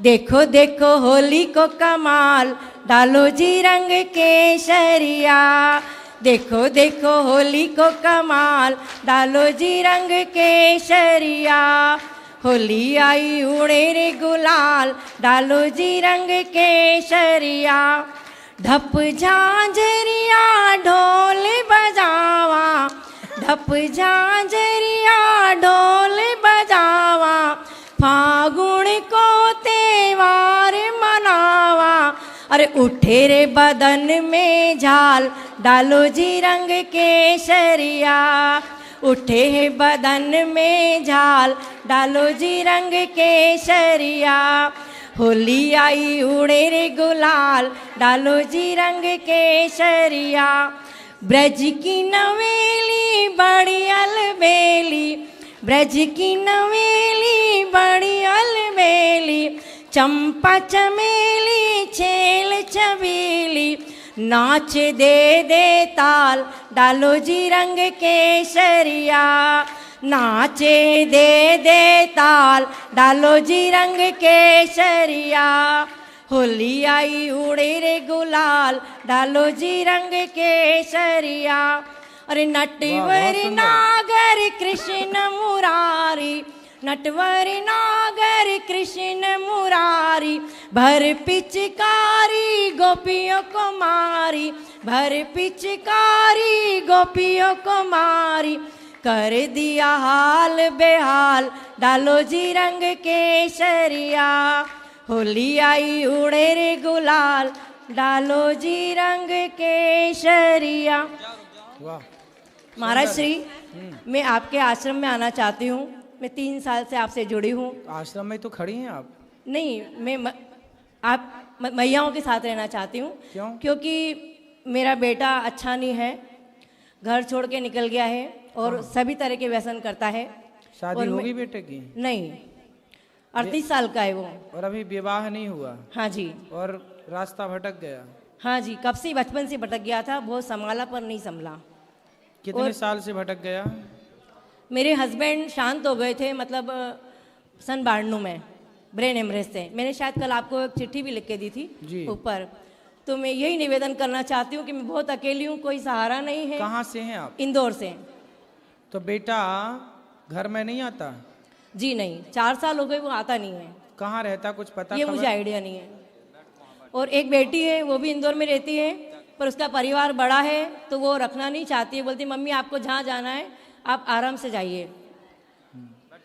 देखो देखो होली को कमाल, डालो जी रंग केसरिया। देखो देखो होली को कमाल, डालो जी रंग केसरिया। होली आई उड़े रे गुलाल, डालो जी रंग केसरिया। ढप झांझरिया ढोल बजावा, ढप झांझरिया ढोल बजावा। फागुन को त्योहार मनावा, अरे उठे रे बदन में झाल, डालो जी रंग केसरिया। उठे है बदन में झाल, डालो जी रंग केसरिया। होली आई उड़े रे गुलाल, डालो जी रंग केसरिया। ब्रज की नवेली बड़ी अलबेली, ब्रज की नवेली बड़ी अलबेली। चंपा चमेली छेल छबीली, नाच दे दे ताल, डालो जी रंग केसरिया। नाचे दे दे ताल, डालो जी रंग केसरिया। होली आई उड़े रे गुलाल, डालो जी रंग केसरिया। अरे नटवर नागर कृष्ण मुरारी, नटवर नागर कृष्ण मुरारी। भर पिचकारी गोपियों को मारी, भर पिचकारी गोपियों को मारी। कर दिया हाल बेहाल, डालो जी रंग केसरिया। होली आई उड़े रे गुलाल, डालो जी रंग केसरिया। महाराज श्री, मैं आपके आश्रम में आना चाहती हूँ। मैं 3 साल से आपसे जुड़ी हूँ। आश्रम में तो खड़ी हैं आप? नहीं, मैं आप मैयाओं के साथ रहना चाहती हूँ। क्यों? क्योंकि मेरा बेटा अच्छा नहीं है, घर छोड़ के निकल गया है और सभी तरह के व्यसन करता है। शादी हो गई बेटे की? नहीं, 38 साल का है वो। और अभी विवाह नहीं हुआ? हाँ जी। और रास्ता भटक गया? हाँ जी, कब से बचपन से भटक गया था, बहुत संभाला पर नहीं संभला। कितने साल से भटक गया? मेरे हस्बैंड शांत हो गए थे, मतलब सन 92 में ब्रेन हेमरेज से। मैंने शायद कल आपको एक चिट्ठी भी लिख के दी थी ऊपर। तो मैं यही निवेदन करना चाहती हूँ कि मैं बहुत अकेली हूँ, कोई सहारा नहीं है। कहाँ से हैं आप? इंदौर से। तो बेटा घर में नहीं आता? जी नहीं, 4 साल हो गए वो आता नहीं है। कहाँ रहता, कुछ पता? ये मुझे आइडिया नहीं है। और एक बेटी है, वो भी इंदौर में रहती है, पर उसका परिवार बड़ा है तो वो रखना नहीं चाहती है। बोलती मम्मी आपको जहाँ जाना है आप आराम से जाइए।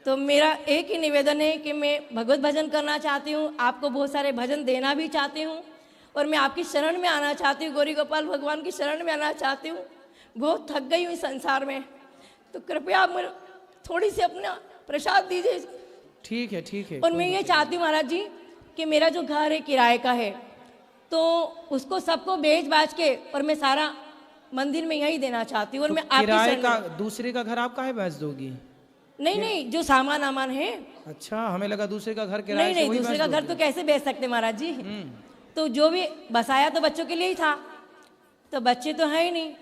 तो मेरा एक ही निवेदन है कि मैं भगवत भजन करना चाहती हूँ, आपको बहुत सारे भजन देना भी चाहती हूँ, और मैं आपकी शरण में आना चाहती हूँ, गौरी गोपाल भगवान की शरण में आना चाहती हूँ। बहुत थक गई हूँ इस संसार में, तो कृपया आप मुझे थोड़ी सी अपना प्रसाद दीजिए। ठीक है, ठीक है। और मैं ये चाहती हूँ महाराज जी कि मेरा जो घर है किराए का है, तो उसको सबको बेच बाच के और मैं सारा मंदिर में यही देना चाहती हूँ। और मैं आपकी किराए का दूसरे का घर आप काहे बेच दोगी? नहीं नहीं, जो सामान आमान है। अच्छा, हमें लगा दूसरे का घर किराए नहीं नहीं, दूसरे का घर तो कैसे बेच सकते महाराज जी। तो जो भी बसाया तो बच्चों के लिए ही था, तो बच्चे तो है ही नहीं।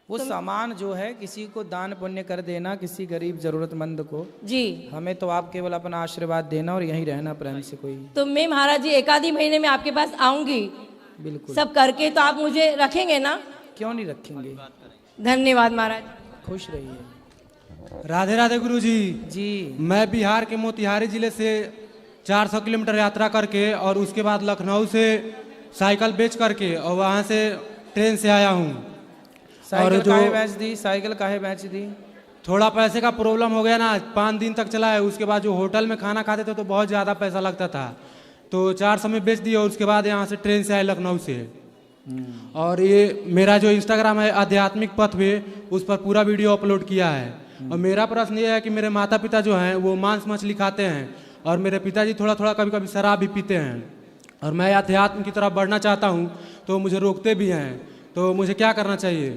वो सामान जो है किसी को दान पुण्य कर देना, किसी गरीब जरूरतमंद को जी। हमें तो आप केवल अपना आशीर्वाद देना और यहीं रहना प्रेम से। कोई तो मैं महाराज जी 1 आधी महीने में आपके पास आऊंगी, बिल्कुल सब करके। तो आप मुझे रखेंगे ना? क्यों नहीं रखेंगे। धन्यवाद महाराज, खुश रहिए। राधे राधे गुरु जी। जी, मैं बिहार के मोतिहारी जिले से 400 किलोमीटर यात्रा करके और उसके बाद लखनऊ से साइकिल बेच करके और वहाँ से ट्रेन से आया हूँ। साइकिल काहे बेच दी? साइकिल काहे बेच दी? थोड़ा पैसे का प्रॉब्लम हो गया ना, 5 दिन तक चला है। उसके बाद जो होटल में खाना खाते थे तो बहुत ज़्यादा पैसा लगता था, तो 400 में बेच दिया। और उसके बाद यहाँ से ट्रेन से आए लखनऊ से। और ये मेरा जो इंस्टाग्राम है आध्यात्मिक पथ पे, उस पर पूरा वीडियो अपलोड किया है। और मेरा प्रश्न ये है कि मेरे माता पिता जो हैं वो मांस मछली खाते हैं, और मेरे पिताजी थोड़ा थोड़ा कभी कभी शराब भी पीते हैं, और मैं अध्यात्म की तरफ बढ़ना चाहता हूँ तो मुझे रोकते भी हैं। तो मुझे क्या करना चाहिए?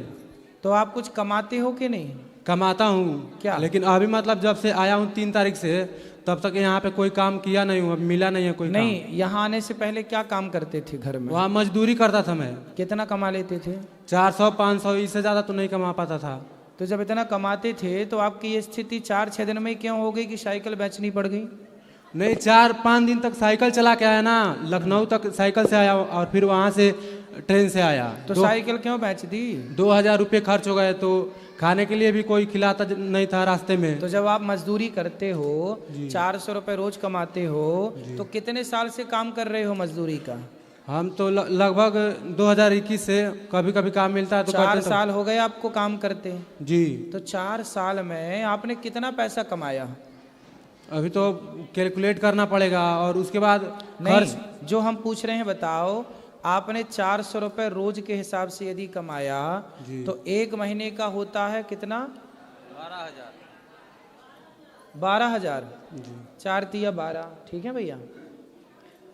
तो आप कुछ कमाते हो कि नहीं? कमाता हूँ क्या? लेकिन अभी मतलब जब से आया हूँ 3 तारीख से, तब तक यहाँ पे कोई काम किया नहीं हूँ, मिला नहीं है कोई नहीं काम। यहाँ आने से पहले क्या काम करते थे घर में? वहाँ मजदूरी करता था मैं। कितना कमा लेते थे? 400-500, इससे ज़्यादा तो नहीं कमा पाता था। तो जब इतना कमाते थे तो आपकी ये स्थिति 4-6 दिन में क्यों हो गई कि साइकिल बेचनी पड़ गई? नहीं, 4-5 दिन तक साइकिल चला के आया ना, लखनऊ तक साइकिल से आया और फिर वहाँ से ट्रेन से आया। तो साइकिल क्यों बेच दी? 2000 रुपये खर्च हो गए, तो खाने के लिए भी कोई खिलाता नहीं था रास्ते में। तो जब आप मजदूरी करते हो, 400 रुपये रोज कमाते हो, तो कितने साल से काम कर रहे हो मजदूरी का? हम तो लगभग 2021 से कभी कभी काम मिलता है तो 4 साल हो गए आपको काम करते जी। तो 4 साल में आपने कितना पैसा कमाया? अभी तो कैलकुलेट करना पड़ेगा और उसके बाद नहीं, जो हम पूछ रहे हैं बताओ, आपने 400 रुपये रोज के हिसाब से यदि कमाया तो 1 महीने का होता है कितना? 12,000। 4 तिया 12, ठीक है भैया,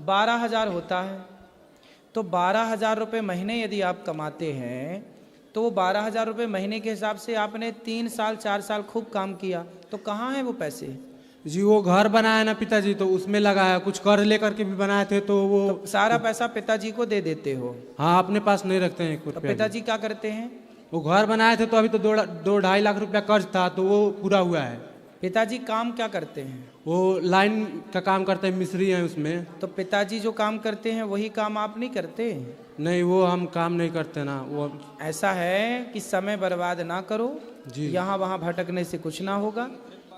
12,000 होता है। तो 12,000 रुपये महीने यदि आप कमाते हैं तो वो 12,000 रुपये महीने के हिसाब से आपने 3 साल 4 साल खूब काम किया, तो कहाँ है वो पैसे? जी, वो घर बनाया ना पिताजी, तो उसमें लगा है, कुछ कर्ज लेकर के भी बनाए थे, तो वो तो सारा पैसा पिताजी को दे देते हो? हाँ, अपने पास नहीं रखते हैं। तो पिताजी क्या करते हैं? वो घर बनाए थे तो अभी तो 2-2.5 लाख रुपया कर्ज था, तो वो पूरा हुआ है। पिताजी काम क्या करते हैं? वो लाइन का काम करते हैं, मिस्त्री हैं उसमें। तो पिताजी जो काम करते हैं वही काम आप नहीं करते? नहीं, वो हम काम नहीं करते ना। वो ऐसा है कि समय बर्बाद ना करो जी, यहाँ वहाँ भटकने से कुछ ना होगा।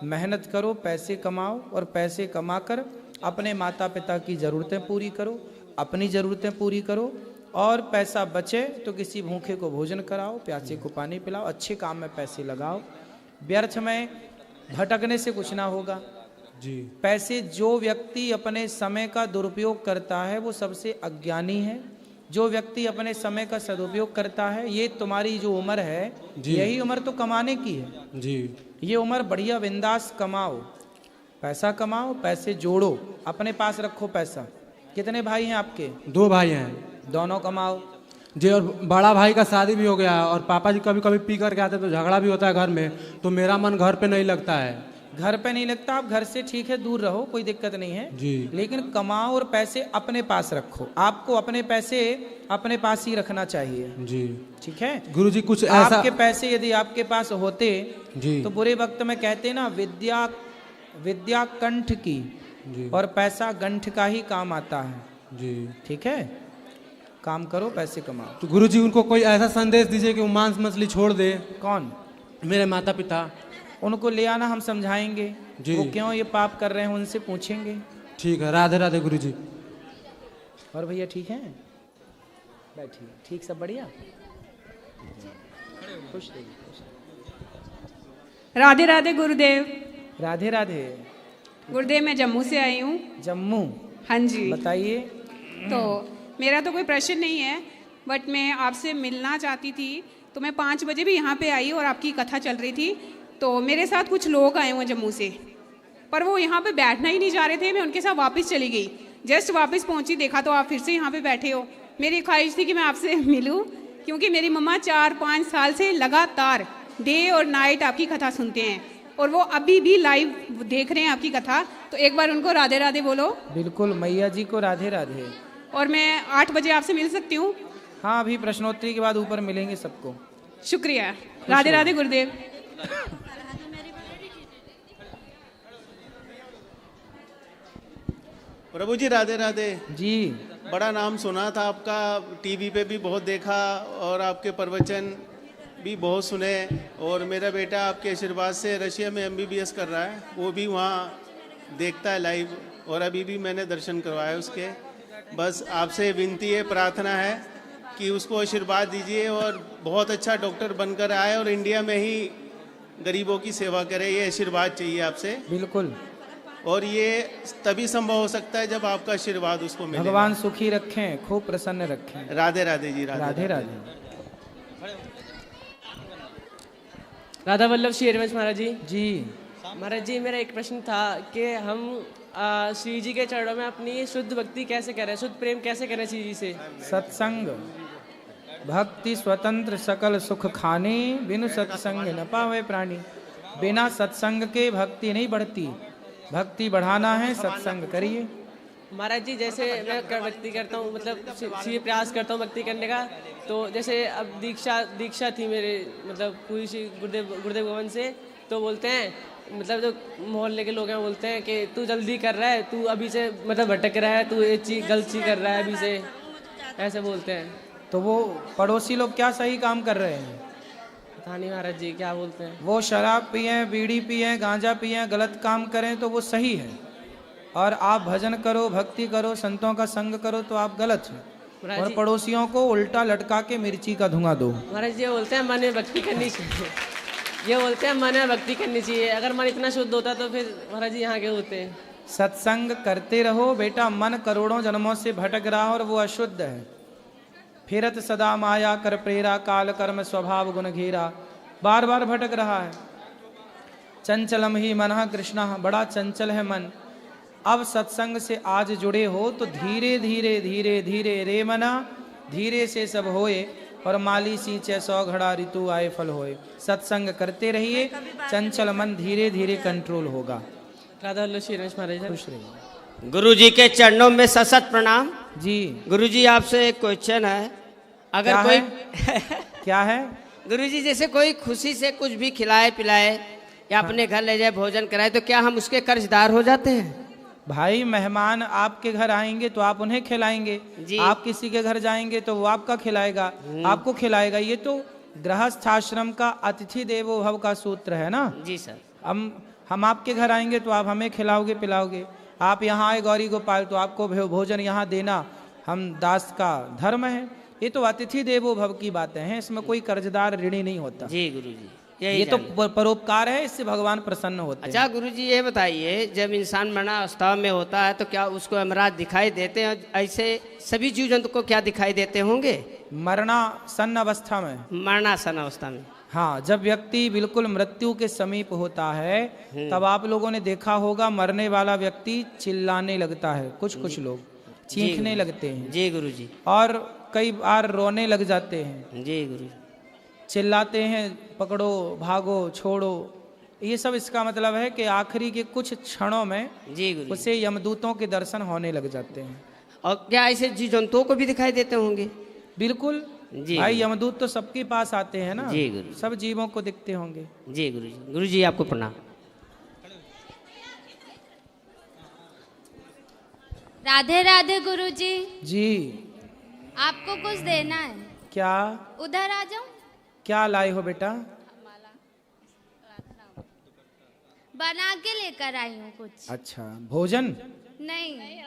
मेहनत करो, पैसे कमाओ और पैसे कमाकर अपने माता पिता की ज़रूरतें पूरी करो, अपनी ज़रूरतें पूरी करो, और पैसा बचे तो किसी भूखे को भोजन कराओ, प्यासे को पानी पिलाओ, अच्छे काम में पैसे लगाओ। व्यर्थ में भटकने से कुछ ना होगा जी। पैसे, जो व्यक्ति अपने समय का दुरुपयोग करता है वो सबसे अज्ञानी है। जो व्यक्ति अपने समय का सदुपयोग करता है, ये तुम्हारी जो उम्र है यही उम्र तो कमाने की है जी। ये उम्र बढ़िया बिंदास कमाओ, पैसा कमाओ, पैसे जोड़ो, अपने पास रखो पैसा। कितने भाई हैं आपके? 2 भाई हैं। दोनों कमाओ जी। और बड़ा भाई का शादी भी हो गया और पापा जी कभी कभी पी करके आते तो झगड़ा भी होता है घर में, तो मेरा मन घर पे नहीं लगता है। घर पे नहीं लगता? आप घर से ठीक है दूर रहो, कोई दिक्कत नहीं है जी, लेकिन कमाओ और पैसे अपने पास रखो। आपको अपने पैसे अपने पास ही रखना चाहिए जी। ठीक है गुरुजी, कुछ ऐसा आपके पैसे यदि आपके पास होते जी, तो बुरे वक्त में कहते ना, विद्या कंठ की जी, और पैसा गंठ का ही काम आता है। जी। ठीक है, काम करो, पैसे कमाओ। तो गुरुजी, उनको कोई ऐसा संदेश दीजिए कि वो मांस मछली छोड़ दे। कौन? मेरे माता पिता। उनको ले आना, हम समझाएंगे जी। वो क्यों ये पाप कर रहे हैं, उनसे पूछेंगे। ठीक है, राधे राधे गुरुजी। और भैया ठीक है? बैठिए। ठीक, सब बढ़िया? खुश रहिए, खुश रहिए। राधे राधे गुरुदेव। राधे राधे। गुरुदेव, मैं जम्मू से आई हूँ। जम्मू? हाँ जी। बताइए। तो मेरा तो कोई प्रश्न नहीं है, बट मैं आपसे मिलना चाहती थी। तो मैं 5 बजे भी यहाँ पे आई और आपकी कथा चल रही थी, तो मेरे साथ कुछ लोग आए हुए जम्मू से, पर वो यहाँ पे बैठना ही नहीं जा रहे थे। मैं उनके साथ वापस चली गई। जस्ट वापस पहुँची, देखा तो आप फिर से यहाँ पे बैठे हो। मेरी ख्वाहिश थी कि मैं आपसे मिलूँ, क्योंकि मेरी मम्मा 4-5 साल से लगातार डे और नाइट आपकी कथा सुनते हैं और वो अभी भी लाइव देख रहे हैं आपकी कथा। तो एक बार उनको राधे राधे बोलो। बिल्कुल, मैया जी को राधे राधे। और मैं 8 बजे आपसे मिल सकती हूँ? हाँ, अभी प्रश्नोत्तरी के बाद ऊपर मिलेंगे सबको। शुक्रिया। राधे राधे गुरुदेव। प्रभु जी राधे राधे जी। बड़ा नाम सुना था आपका, टीवी पे भी बहुत देखा और आपके प्रवचन भी बहुत सुने। और मेरा बेटा आपके आशीर्वाद से रशिया में MBBS कर रहा है, वो भी वहाँ देखता है लाइव, और अभी भी मैंने दर्शन करवाए उसके। बस आपसे विनती है, प्रार्थना है कि उसको आशीर्वाद दीजिए और बहुत अच्छा डॉक्टर बनकर आए और इंडिया में ही गरीबों की सेवा करे। ये आशीर्वाद चाहिए आपसे। बिल्कुल। और ये तभी संभव हो सकता है जब आपका आशीर्वाद उसको मिले। भगवान सुखी रखें, खूब प्रसन्न रखें। राधे राधे जी। राधे राधे। राधा वल्लभ श्री हरिवंश महाराज जी। जी महाराज जी, मेरा एक प्रश्न था कि हम श्री जी के चरणों में अपनी शुद्ध भक्ति कैसे करें, शुद्ध प्रेम कैसे करें श्री जी से? सत्संग भक्ति स्वतंत्र सकल सुख खाने, बिनु सत्संग न पावे प्राणी। बिना सत्संग के भक्ति नहीं बढ़ती, भक्ति बढ़ाना है सत्संग करिए। महाराज जी, जैसे मैं भक्ति करता हूँ, मतलब श्री प्रयास करता हूँ भक्ति करने का, तो जैसे अब दीक्षा थी मेरे, मतलब पूरी श्री गुरुदेव भवन से, तो बोलते हैं मतलब जो मोहल्ले के लोग हैं बोलते हैं कि तू जल्दी कर रहा है, तू अभी से मतलब भटक रहा है, तू ये चीज गलत चीज कर रहा है अभी से, ऐसे बोलते हैं। तो वो पड़ोसी लोग क्या सही काम कर रहे हैं? पता नहीं महाराज जी क्या बोलते हैं। वो शराब पिए, बीड़ी पिए, गांजा पिए, गलत काम करें तो वो सही है, और आप भजन करो, भक्ति करो, संतों का संग करो तो आप गलत हैं। महाराज और जी- पड़ोसियों को उल्टा लटका के मिर्ची का धुआं दो। महाराज जी ये बोलते हैं मन में भक्ति करनी चाहिए, ये बोलते हैं मन में भक्ति करनी चाहिए। अगर मन इतना शुद्ध होता तो फिर महाराज जी यहाँ के होते हैं। सत्संग करते रहो बेटा, मन करोड़ों जन्मों से भटक रहा और वो अशुद्ध है। फिरत सदा माया कर प्रेरा, काल कर्म स्वभाव गुण घेरा, बार बार भटक रहा है। चंचलम ही मनः कृष्ण, बड़ा चंचल है मन। अब सत्संग से आज जुड़े हो तो धीरे धीरे धीरे धीरे रे मना, धीरे से सब होए, और माली सींचे 100 घड़ा ऋतु आए फल होए। सत्संग करते रहिए, चंचल मन धीरे धीरे कंट्रोल होगा। राधा वल्लभ श्री रमेश महाराज जी। खुश रहिए। गुरु जी के चरणों में सशत प्रणाम। जी गुरु जी आपसे एक क्वेश्चन है, अगर क्या कोई है? क्या है? गुरु जी जैसे कोई खुशी से कुछ भी खिलाए पिलाए या अपने घर ले जाए भोजन कराए तो क्या हम उसके कर्जदार हो जाते हैं? भाई मेहमान आपके घर आएंगे तो आप उन्हें खिलाएंगे, जी। आप किसी के घर जाएंगे तो वो आपका खिलाएगा, आपको खिलाएगा। ये तो गृहस्थ आश्रम का अतिथि देवो भव का सूत्र है ना। जी सर। हम आपके घर आएंगे तो आप हमें खिलाओगे पिलाओगे। आप यहाँ आए गौरी गोपाल तो आपको भोजन यहाँ देना हम दास का धर्म है। ये तो अतिथि देवो भव की बातें हैं, इसमें कोई कर्जदार ऋणी नहीं होता। जी गुरु जी ये तो परोपकार है, इससे भगवान प्रसन्न होते हैं। अच्छा गुरु जी ये बताइए, जब इंसान मरणावस्था में होता है तो क्या उसको अमराज दिखाई देते हैं? ऐसे सभी जीव जंतु को क्या दिखाई देते होंगे मरणासन्न अवस्था में? मरणासन अवस्था में। हाँ, जब व्यक्ति बिल्कुल मृत्यु के समीप होता है तब आप लोगों ने देखा होगा मरने वाला व्यक्ति चिल्लाने लगता है, कुछ लोग चीखने लगते हैं। जी गुरु जी। और कई बार रोने लग जाते हैं, जी गुरु जी। चिल्लाते हैं पकड़ो भागो छोड़ो। ये सब इसका मतलब है कि आखिरी के कुछ क्षणों में जी गुरु जी। उसे यमदूतों के दर्शन होने लग जाते हैं। और क्या ऐसे जीव जंतुओं को भी दिखाई देते होंगे? बिल्कुल जी भाई, यमदूत तो सबके पास आते हैं ना। जी गुरु। सब जीवों को दिखते होंगे। जी गुरु जी। गुरु जी आपको प्रणाम। राधे राधे गुरु जी। जी आपको कुछ देना है? क्या? उधर आ जाऊं? क्या लाए हो बेटा? बना के लेकर आई हूँ कुछ। अच्छा, भोजन? नहीं,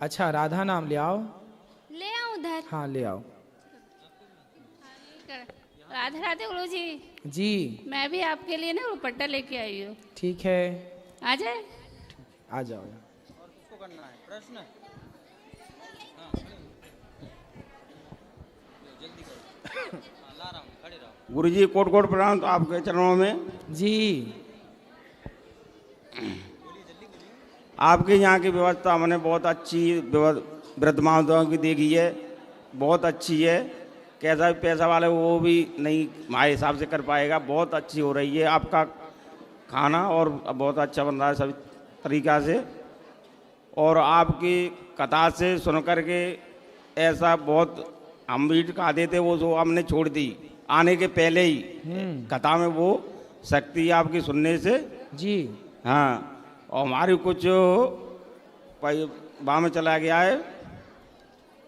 अच्छा, राधा नाम ले आओ। ले आऊं उधर? हाँ ले आओ। राधे राधे गुरु जी। जी मैं भी आपके लिए ना दुपट्टा लेके आई हूँ। ठीक है, आ जाए? आ जाओ। गुरु जी कोट कोट प्रणाम तो आपके चरणों में। जी आपके यहाँ की व्यवस्था हमने बहुत अच्छी वृद्धमाताओं की देखी है, बहुत अच्छी है। कैसा भी पैसा वाले वो भी नहीं हमारे हिसाब से कर पाएगा, बहुत अच्छी हो रही है आपका खाना और बहुत अच्छा बन रहा है सभी तरीक़ा से। और आपकी कथा से सुन करके ऐसा बहुत हम भी खाते थे वो जो हमने छोड़ दी आने के पहले ही। कथा में वो शक्ति है आपकी सुनने से। जी हाँ, और हमारी कुछ बाह में चला गया है,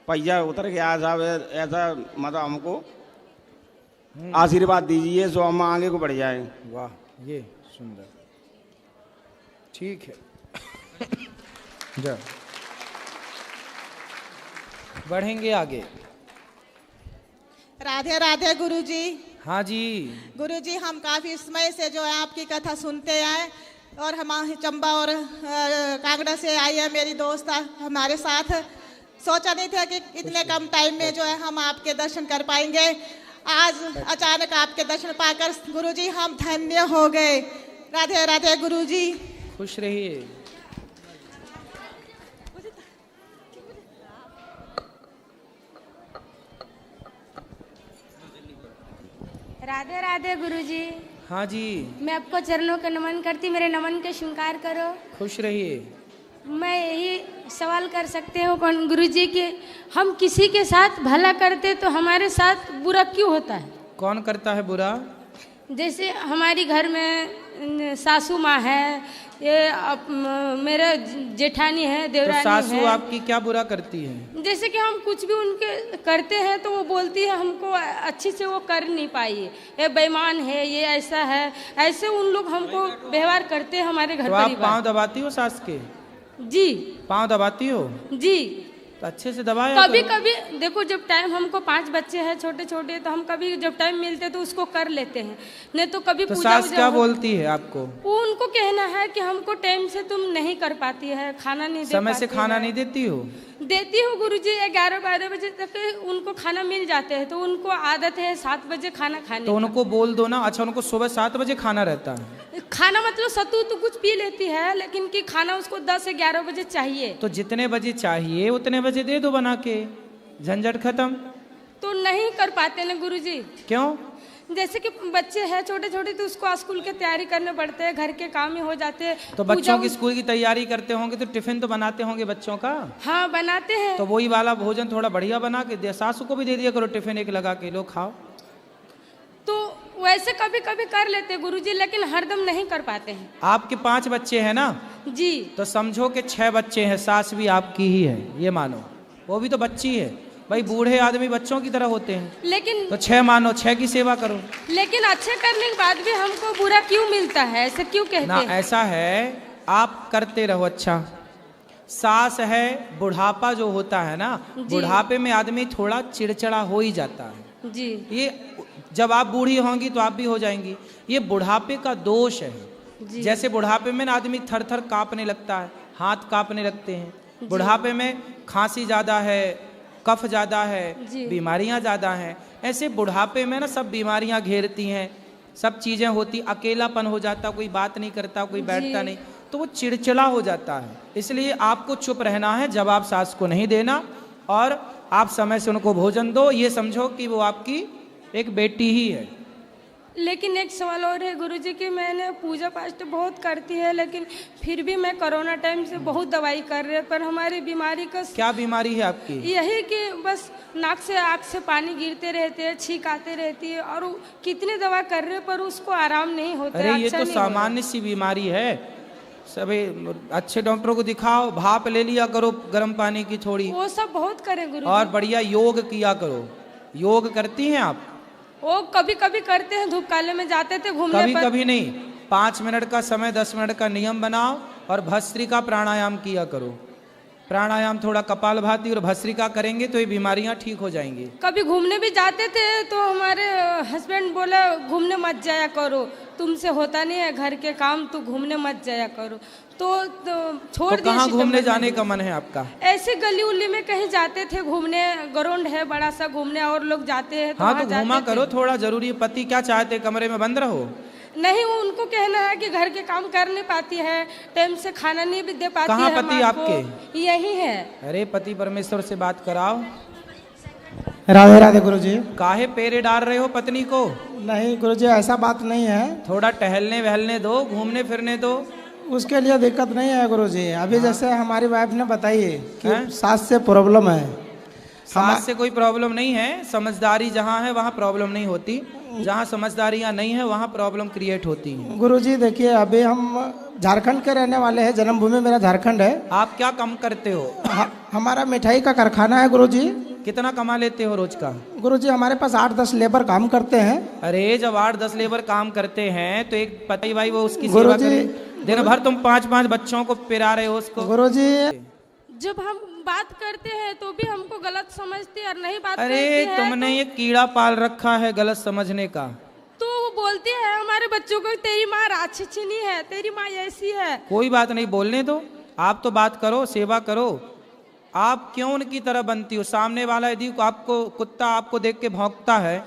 पहिया उतर गया साहब, ऐसा मतलब हमको आशीर्वाद दीजिए सो हम आगे को बढ़ जाए। वाह, ये सुंदर, ठीक है। जा बढ़ेंगे आगे। राधे राधे गुरु जी। हाँ जी गुरु जी, हम काफ़ी समय से जो है आपकी कथा सुनते आए, और हम चंबा और कांगड़ा से आई है मेरी दोस्त हमारे साथ। सोचा नहीं था कि इतने कम टाइम में जो है हम आपके दर्शन कर पाएंगे। आज अचानक आपके दर्शन पाकर गुरु जी हम धन्य हो गए। राधे राधे गुरु जी। खुश रहिए। राधे राधे गुरु जी। हाँ जी, मैं आपको चरणों का नमन करती, मेरे नमन के स्वीकार करो। खुश रहिए। मैं यही सवाल कर सकते हो कौन गुरु जी के, हम किसी के साथ भला करते तो हमारे साथ बुरा क्यों होता है? कौन करता है बुरा? जैसे हमारी घर में सासू माँ है, ये मेरे जेठानी है, तो देवरानी सासू है। आपकी क्या बुरा करती है? जैसे कि हम कुछ भी उनके करते हैं तो वो बोलती है हमको अच्छी से वो कर नहीं पाई, ये बेईमान है, ये ऐसा है, ऐसे उन लोग हमको व्यवहार करते हैं हमारे घर तो आप परिवार। पाँव दबाती हो सास के? जी। पाँव दबाती हो? जी। तो अच्छे से दबाया कभी करो। कभी देखो, जब टाइम, हमको 5 बच्चे हैं छोटे छोटे, तो हम कभी जब टाइम मिलते तो उसको कर लेते हैं, नहीं तो कभी तो पूजा सास उजा क्या हो- बोलती है आपको? वो उनको कहना है कि हमको टाइम से तुम नहीं कर पाती है, खाना नहीं दे समय से पाती खाना है। नहीं देती हो? देती हूँ गुरुजी, 11-12 बजे तक उनको खाना मिल जाते हैं, तो उनको आदत है 7 बजे खाना खाने तो का। उनको बोल दो ना। अच्छा, उनको सुबह 7 बजे खाना रहता है? खाना मतलब सत्तू तो कुछ पी लेती है, लेकिन कि खाना उसको 10 से 11 बजे चाहिए। तो जितने बजे चाहिए उतने बजे दे दो बना के, झंझट खत्म। तो नहीं कर पाते ना गुरुजी। क्यों? जैसे कि बच्चे हैं छोटे छोटे, तो उसको स्कूल के तैयारी करने पड़ते हैं, घर के काम ही हो जाते हैं। तो बच्चों की स्कूल की तैयारी करते होंगे तो टिफिन तो बनाते होंगे बच्चों का? हाँ, बनाते हैं। तो वही वाला भोजन थोड़ा बढ़िया बना के दे, सासू को भी दे दिया करो टिफिन एक लगा के, लो खाओ। तो वैसे कभी कभी कर लेते हैं गुरुजी, लेकिन हरदम नहीं कर पाते हैं। आपके 5 बच्चे हैं ना? जी। तो समझो कि 6 बच्चे हैं, सास भी आपकी ही है, ये मानो। वो भी तो बच्ची है भाई, बूढ़े आदमी बच्चों की तरह होते हैं। लेकिन तो 6 मानो, 6 की सेवा करो। लेकिन अच्छे करने के बाद भी हमको बुरा क्यों मिलता है, ऐसे क्यों कहते ना, हैं? ऐसा है, आप करते रहो। अच्छा, सास है, बुढ़ापा जो होता है ना, बुढ़ापे में आदमी थोड़ा चिड़चिड़ा हो ही जाता है। जी। ये जब आप बूढ़ी होंगी तो आप भी हो जाएंगी, ये बुढ़ापे का दोष है। जैसे बुढ़ापे में ना आदमी थर थर कांपने लगता है, हाथ कांपने लगते हैं। बुढ़ापे में खांसी ज्यादा है, कफ ज्यादा है, बीमारियां ज्यादा हैं। ऐसे बुढ़ापे में ना सब बीमारियां घेरती हैं, सब चीजें होती, अकेलापन हो जाता, कोई बात नहीं करता, कोई बैठता नहीं, तो वो चिड़चिड़ा हो जाता है। इसलिए आपको चुप रहना है, जवाब सास को नहीं देना, और आप समय से उनको भोजन दो। ये समझो कि वो आपकी एक बेटी ही है। लेकिन एक सवाल और है गुरुजी कि मैंने पूजा पाठ बहुत करती है, लेकिन फिर भी मैं कोरोना टाइम से बहुत दवाई कर रही, पर हमारी बीमारी का क्या बीमारी है आपकी? यही कि बस नाक से आँख से पानी गिरते रहते हैं, छींक आते रहती है, और कितनी दवा कर रहे पर उसको आराम नहीं होता। अरे ये तो सामान्य सी बीमारी है, सभी अच्छे डॉक्टरों को दिखाओ, भाप ले लिया करो गर्म पानी की थोड़ी, वो सब बहुत करें गुरुजी। और बढ़िया योग किया करो। योग करती हैं आप? वो कभी कभी करते हैं, धूप काले में जाते थे घूमने कभी पर। कभी नहीं, 5 मिनट का समय, 10 मिनट का नियम बनाओ, और भस्त्रिका प्राणायाम किया करो। प्राणायाम थोड़ा कपालभाति और भस्त्रिका करेंगे तो ये बीमारियां ठीक हो जाएंगी। कभी घूमने भी जाते थे तो हमारे हस्बैंड बोला घूमने मत जाया करो, तुमसे होता नहीं है घर के काम, तो घूमने मत जाया करो। तो छोड़ तो कहाँ घूमने जाने का मन है आपका? ऐसे गली उली में कहीं जाते थे घूमने, ग्राउंड है बड़ा सा घूमने, और लोग जाते हैं तो हाँ, वहाँ तो घूमा जाते थे। करो थोड़ा, जरूरी है। पति क्या चाहते, कमरे में बंद रहो? नहीं, उनको कहना है कि घर के काम कर नहीं पाती है, टाइम से खाना नहीं भी दे पाती कहाँ है। पति आपके? यही है। अरे पति परमेश्वर से बात कराओ। राधे राधे गुरुजी। काहे पेरे डाल रहे हो पत्नी को? नहीं गुरुजी, ऐसा बात नहीं है। थोड़ा टहलने वहलने दो, घूमने फिरने दो। उसके लिए दिक्कत नहीं है गुरुजी। अभी जैसे हमारी वाइफ ने बताई है कि सास से प्रॉब्लम है। सास से कोई प्रॉब्लम नहीं है, समझदारी जहाँ है वहाँ प्रॉब्लम नहीं होती, जहाँ समझदारियाँ नहीं है वहाँ प्रॉब्लम क्रिएट होती है। गुरुजी देखिए, अभी हम झारखंड के रहने वाले हैं, जन्मभूमि मेरा झारखंड है। आप क्या काम करते हो? हमारा मिठाई का कारखाना है गुरुजी। कितना कमा लेते हो रोज का? गुरुजी हमारे पास 8-10 लेबर काम करते हैं। अरे जब 8-10 लेबर काम करते हैं तो एक पति भाई वो उसकी सेवा करे। दिन भर तुम 5-5 बच्चों को पिला रहे हो उसको। गुरुजी जब हम बात करते हैं तो भी हमको गलत समझते हैं, और नहीं बात अरे करते हैं तुमने ये कीड़ा पाल रखा है गलत समझने का। तो वो बोलते हैं हमारे बच्चों को, तेरी माँ राक्षसी नहीं है, तेरी माँ ऐसी है। कोई बात नहीं, बोलने दो। आप तो बात करो, सेवा करो। आप क्यों उनकी तरह बनती हो? सामने वाला यदि आपको कुत्ता आपको देख के भौंकता है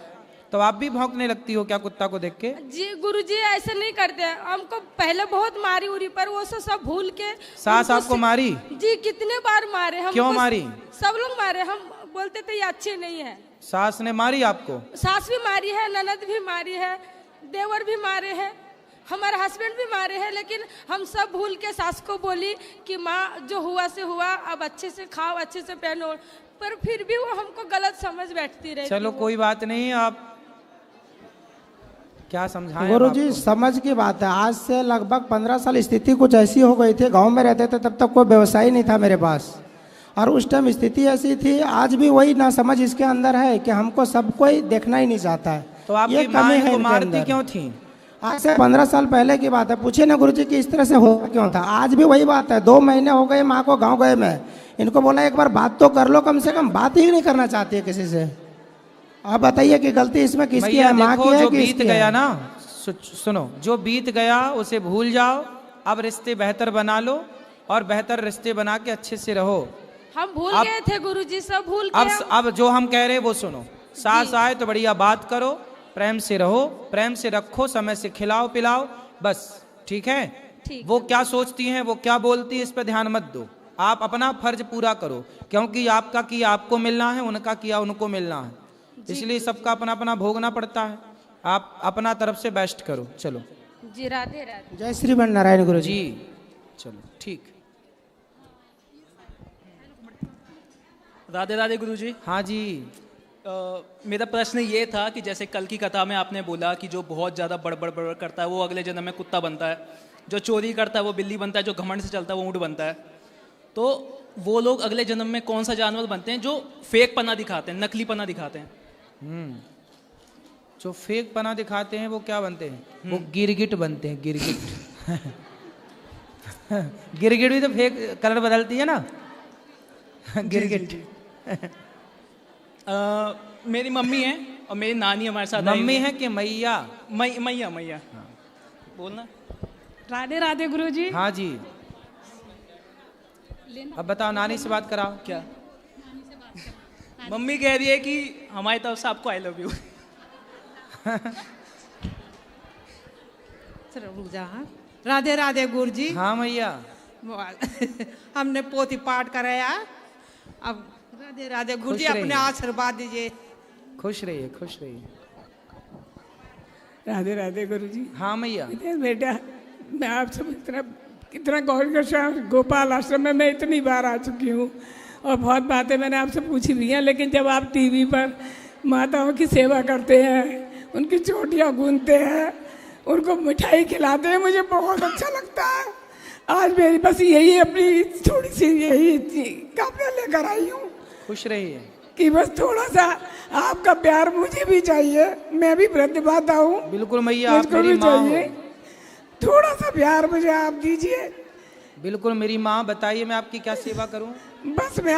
तो आप भी भौंकने लगती हो क्या कुत्ता को देख के? जी गुरुजी, ऐसे नहीं करते हैं। हमको पहले बहुत मारी उरी, पर वो सब भूल के। सास आपको मारी? जी कितने बार मारे हम। क्यों मारी? सब लोग मारे, हम बोलते थे ये अच्छे नहीं है। सास ने मारी आपको? सास भी मारी है, ननद भी मारी है, देवर भी मारे हैं, हमारे हस्बैंड भी मारे हैं, लेकिन हम सब भूल के सास को बोली कि माँ जो हुआ से हुआ, अब अच्छे से खाओ, अच्छे से पहनो, पर फिर भी वो हमको गलत समझ बैठती रही। चलो कोई बात नहीं। आप क्या समझाएं गुरु अब जी आपको? समझ की बात है, आज से लगभग 15 साल स्थिति कुछ ऐसी हो गई थी। गांव में रहते थे तब तक कोई व्यवसाय नहीं था मेरे पास, और उस टाइम स्थिति ऐसी थी। आज भी वही ना समझ इसके अंदर है कि हमको सब कोई देखना ही नहीं चाहता है। तो आपकी माँ इनको मारती क्यों थी? आज से 15 साल पहले की बात है। पूछे ना गुरुजी कि इस तरह से हो क्यों था। आज भी वही बात है। 2 महीने हो गए माँ को गांव गए मैं, इनको बोला एक बार बात तो कर लो, कम से कम बात ही नहीं करना चाहती है किसी से। आप बताइए कि गलती इसमें किसकी है, माँ की है जो कि बीत इसकी गया है? ना, सुनो, जो बीत गया उसे भूल जाओ। अब रिश्ते बेहतर बना लो और बेहतर रिश्ते बना के अच्छे से रहो। हम भूल गए थे गुरुजी, सब भूल गए। अब जो हम कह रहे हैं वो सुनो। सास आए तो बढ़िया बात करो, प्रेम से रहो, प्रेम से रखो, समय से खिलाओ पिलाओ, बस। ठीक है? वो क्या सोचती हैं, वो क्या बोलती है, इस पर ध्यान मत दो। आप अपना फर्ज पूरा करो, क्योंकि आपका किया आपको मिलना है, उनका किया उनको मिलना है, इसलिए सबका अपना अपना भोगना पड़ता है। आप अपना तरफ से बेस्ट करो। चलो जी, राधे राधे। जय श्री नारायण गुरु जी। चलो ठीक। राधे राधे गुरुजी। हाँ जी। मेरा प्रश्न ये था कि जैसे कल की कथा में आपने बोला कि जो बहुत ज़्यादा बड़बड़ बड़बड़ करता है वो अगले जन्म में कुत्ता बनता है, जो चोरी करता है वो बिल्ली बनता है, जो घमंड से चलता है वो ऊँट बनता है। तो वो लोग अगले जन्म में कौन सा जानवर बनते हैं जो फेक पना दिखाते हैं, नकली पना दिखाते हैं? जो फेक पना दिखाते हैं वो क्या बनते हैं? वो गिरगिट बनते हैं, गिरगिट। गिरगिट भी तो फेक कलर बदलती है ना, गिरगिट। मेरी मम्मी है और मेरी नानी हमारे साथ। मम्मी है कि मैया? मैया मैया। बोलना। राधे राधे गुरुजी। हाँ जी। अब बताओ, नानी से बात कराओ। क्या? मम्मी कह रही है कि हमारी तरफ से आपको I love you. Radhe Radhe Guruji. हाँ मैया। हमने पोथी पाठ कराया, अब राधे राधे गुरुजी, अपने आशीर्वाद दीजिए। खुश रहिए, खुश रहिए। राधे राधे गुरुजी। हाँ मैया। बेटा, मैं आपसे कितना गौर कर, गोपाल आश्रम में मैं इतनी बार आ चुकी हूँ और बहुत बातें मैंने आपसे पूछी भी हैं, लेकिन जब आप टीवी पर माताओं की सेवा करते हैं, उनकी चोटियाँ गूंथते हैं, उनको मिठाई खिलाते हैं, मुझे बहुत अच्छा लगता है। आज मेरी बस यही अपनी थोड़ी सी यही कामना लेकर आई हूँ। खुश रहिए कि बस थोड़ा सा आपका प्यार मुझे भी चाहिए, मैं भी वृद्ध माता हूँ। बिल्कुल मैया, आप मुझको भी चाहिए, थोड़ा सा प्यार मुझे आप दीजिए। बिल्कुल मेरी माँ, बताइए मैं आपकी क्या सेवा करूँ? बस मैं